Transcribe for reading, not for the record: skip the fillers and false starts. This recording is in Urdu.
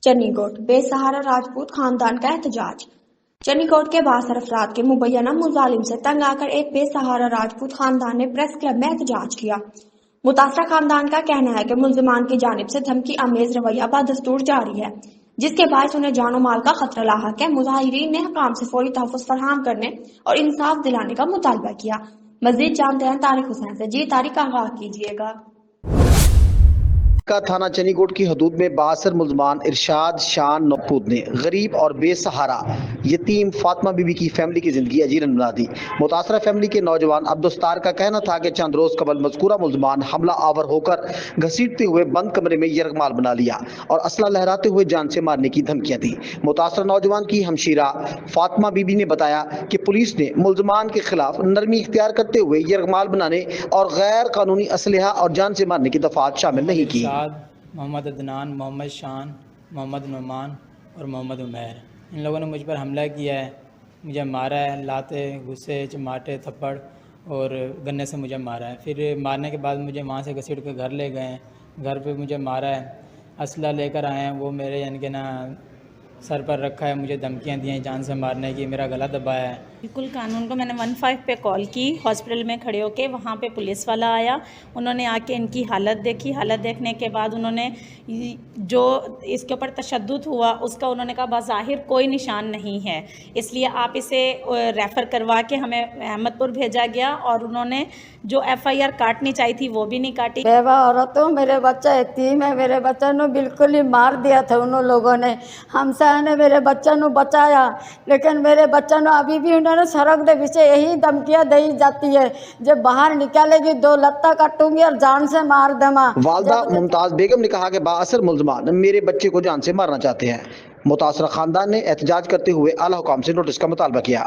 چنی کوٹ بے سہارا راجپوت خاندان کا احتجاج۔ چنی کوٹ کے بااثر افراد کے مبینہ مظالم سے تنگ آ کر ایک بے سہارا راجپوت خاندان نے پریس کلب میں احتجاج کیا۔ متاثرہ خاندان کا کہنا ہے کہ ملزمان کی جانب سے دھمکی آمیز رویہ بدستور جاری ہے، جس کے باعث انہیں جان و مال کا خطرہ لاحق ہے۔ مظاہرین نے حکام سے فوری تحفظ فراہم کرنے اور انصاف دلانے کا مطالبہ کیا۔ مزید جانتے ہیں طارق حسین سے۔ جی طارق، آغاز کیجیے گا۔ تھانہ چنی کوٹ کی حدود میں بااثر ملزمان ارشاد شان نوپود نے غریب اور بے سہارا یتیم فاطمہ بی بی کی فیملی کی زندگی اجیرن بنا دی۔ متاثرہ فیملی کے نوجوان عبدالستار کا کہنا تھا کہ چند روز قبل مذکورہ ملزمان حملہ آور ہو کر گھسیٹتے ہوئے بند کمرے میں یرغمال بنا لیا اور اسلحہ لہراتے ہوئے جان سے مارنے کی دھمکیاں دی۔ متاثرہ نوجوان کی ہمشیرہ فاطمہ بی بی نے بتایا کہ پولیس نے ملزمان کے خلاف نرمی اختیار کرتے ہوئے یرغمال بنانے اور غیر قانونی اسلحہ اور جان سے مارنے کی دفعات شامل نہیں کی۔ محمد عدنان، محمد شان، محمد نعمان اور محمد عمیر، ان لوگوں نے مجھ پر حملہ کیا ہے، مجھے مارا ہے، لاتے غصے چماٹے تھپڑ اور گنے سے مجھے مارا ہے۔ پھر مارنے کے بعد مجھے وہاں سے گھسیٹ کے گھر لے گئے ہیں، گھر پہ مجھے مارا ہے، اسلحہ لے کر آئے ہیں، وہ میرے یعنی کہ نا سر پر رکھا ہے، مجھے دھمکیاں دی ہیں جان سے مارنے کی، میرا گلا دبایا ہے۔ بالکل قانون کو میں نے 15 پہ کال کی، ہاسپٹل میں کھڑے ہو کے، وہاں پہ پولیس والا آیا، انہوں نے آ کے ان کی حالت دیکھی، حالت دیکھنے کے بعد انہوں نے جو اس کے اوپر تشدد ہوا اس کا انہوں نے کہا بظاہر کوئی نشان نہیں ہے، اس لیے آپ اسے ریفر کروا کے ہمیں احمد پور بھیجا گیا، اور انہوں نے جو FIR کاٹنی چاہی تھی وہ بھی نہیں کاٹی۔ بیوہ عورتوں، میرے بچہ یتیم ہے، میرے بچہ نو بالکل ہی مار دیا تھا انہوں لوگوں نے۔ ہمسایہ نے میرے بچہ نو بچایا، لیکن میرے بچہ نو ابھی بھی انہوں نے سڑک دے پیچھے یہی دھمکیاں دی جاتی ہے، جب باہر نکالے گی 2 لتہ کٹوں گی اور جان سے مار دما۔ والدہ ممتاز بیگم نے کہا کہ بااثر ملزمان میرے بچے کو جان سے مارنا چاہتے ہیں۔ متاثرہ خاندان نے احتجاج کرتے ہوئے اعلیٰ حکام سے نوٹس کا مطالبہ کیا۔